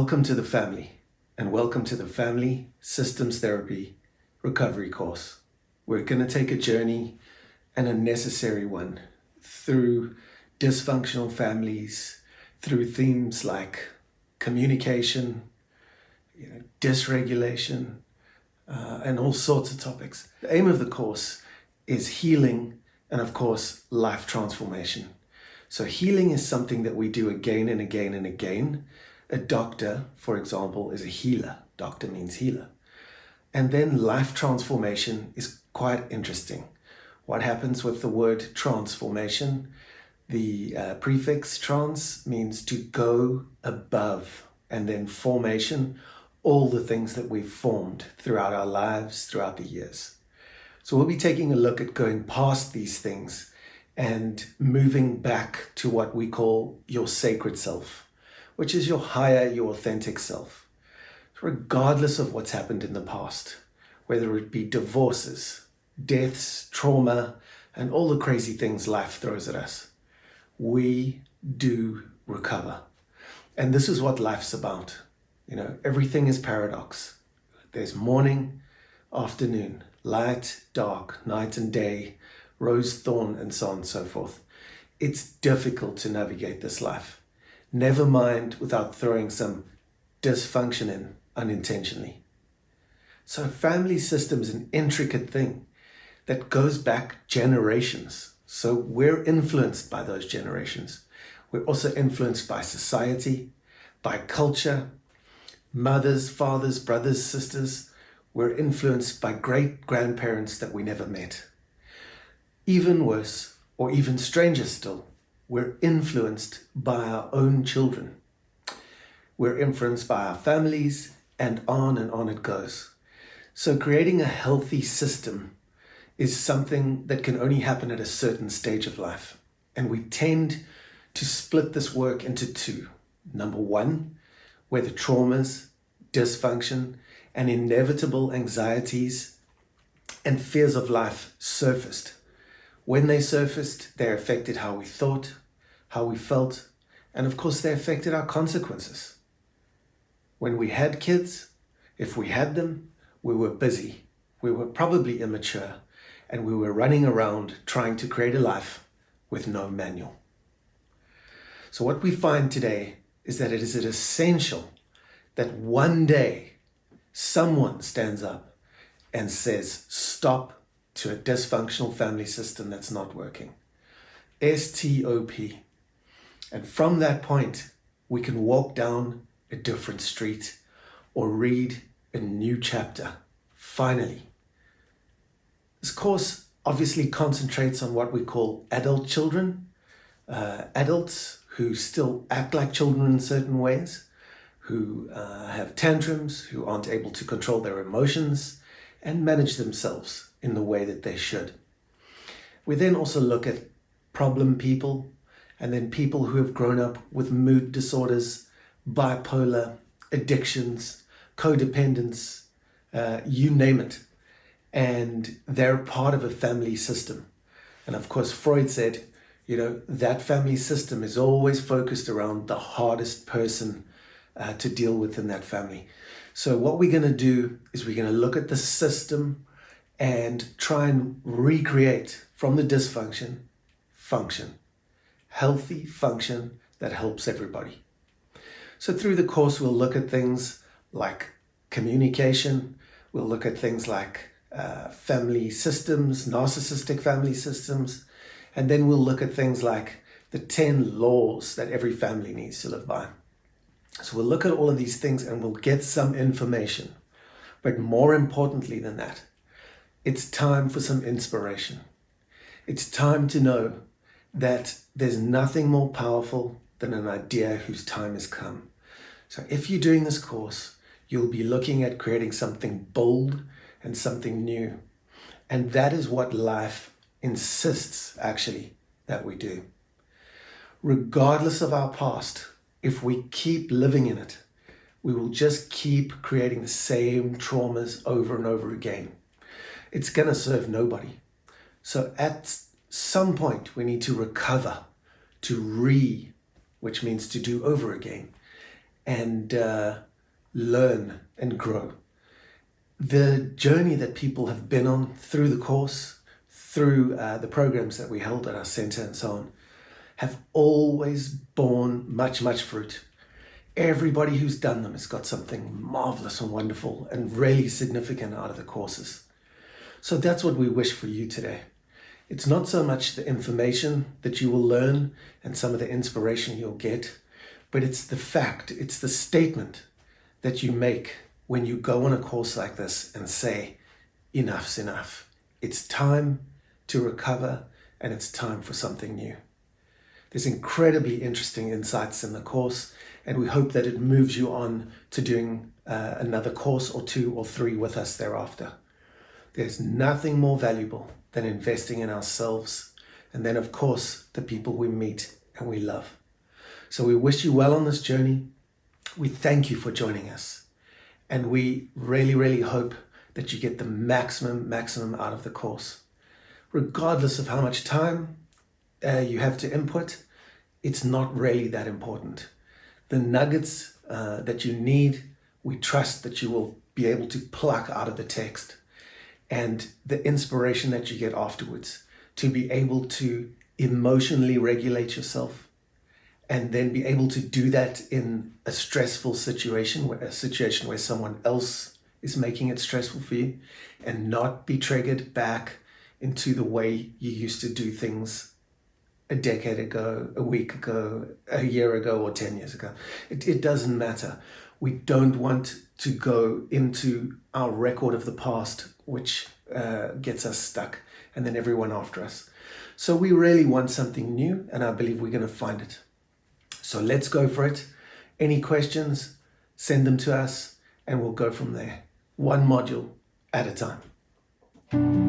Welcome to the family, and welcome to the Family Systems Therapy Recovery course. We're going to take a journey, and a necessary one, through dysfunctional families, through themes like communication, dysregulation, and all sorts of topics. The aim of the course is healing and, of course, life transformation. So healing is something that we do again and again and again. A doctor, for example, is a healer. Doctor means healer. And then life transformation is quite interesting. What happens with the word transformation? The prefix trans means to go above, and then formation, all the things that we've formed throughout our lives, throughout the years. So we'll be taking a look at going past these things and moving back to what we call your sacred self, which is your higher, your authentic self. Regardless of what's happened in the past, whether it be divorces, deaths, trauma, and all the crazy things life throws at us, we do recover. And this is what life's about. Everything is paradox. There's morning, afternoon, light, dark, night and day, rose, thorn, and so on and so forth. It's difficult to navigate this life. Never mind without throwing some dysfunction in unintentionally. So family system is an intricate thing that goes back generations. So we're influenced by those generations. We're also influenced by society, by culture, mothers, fathers, brothers, sisters. We're influenced by great-grandparents that we never met. Even worse, or even stranger still, we're influenced by our own children. We're influenced by our families, and on it goes. So creating a healthy system is something that can only happen at a certain stage of life. And we tend to split this work into two. Number one, where the traumas, dysfunction, and inevitable anxieties and fears of life surfaced. When they surfaced, they affected how we thought, how we felt, and of course they affected our consequences. When we had kids, if we had them, we were busy, we were probably immature, and we were running around trying to create a life with no manual. So what we find today is that it is essential that one day someone stands up and says, stop to a dysfunctional family system that's not working. STOP. And from that point, we can walk down a different street or read a new chapter. Finally. This course obviously concentrates on what we call adult children, adults who still act like children in certain ways, who have tantrums, who aren't able to control their emotions and manage themselves in the way that they should. We then also look at problem people, and then people who have grown up with mood disorders, bipolar, addictions, codependence, you name it. And they're part of a family system. And of course, Freud said, that family system is always focused around the hardest person to deal with in that family. So what we're going to do is we're going to look at the system and try and recreate from the dysfunction, function. Healthy function that helps everybody. So through the course, we'll look at things like communication. We'll look at things like family systems, narcissistic family systems. And then we'll look at things like the 10 laws that every family needs to live by. So we'll look at all of these things and we'll get some information. But more importantly than that, it's time for some inspiration. It's time to know that there's nothing more powerful than an idea whose time has come. So if you're doing this course, you'll be looking at creating something bold and something new. And that is what life insists, actually, that we do. Regardless of our past, if we keep living in it, we will just keep creating the same traumas over and over again. It's going to serve nobody. So at some point, we need to recover, which means to do over again. and learn and grow. The journey that people have been on through the course, through the programs that we held at our center and so on, have always borne much, much fruit. Everybody who's done them has got something marvelous and wonderful and really significant out of the courses. So that's what we wish for you today. It's not so much the information that you will learn and some of the inspiration you'll get, but it's the fact, it's the statement that you make when you go on a course like this and say, enough's enough. It's time to recover and it's time for something new. There's incredibly interesting insights in the course, and we hope that it moves you on to doing another course or 2 or 3 with us thereafter. There's nothing more valuable than investing in ourselves, and then of course the people we meet and we love. So we wish you well on this journey. We thank you for joining us, and we really, really hope that you get the maximum out of the course. Regardless of how much time you have to input, it's not really that important. The nuggets that you need, we trust that you will be able to pluck out of the text, and the inspiration that you get afterwards to be able to emotionally regulate yourself, and then be able to do that in a stressful situation, a situation where someone else is making it stressful for you, and not be triggered back into the way you used to do things a decade ago, a week ago, a year ago, or 10 years ago. It doesn't matter. We don't want to go into our record of the past, which gets us stuck, and then everyone after us. So we really want something new, and I believe we're going to find it. So let's go for it. Any questions, send them to us, and we'll go from there. One module at a time.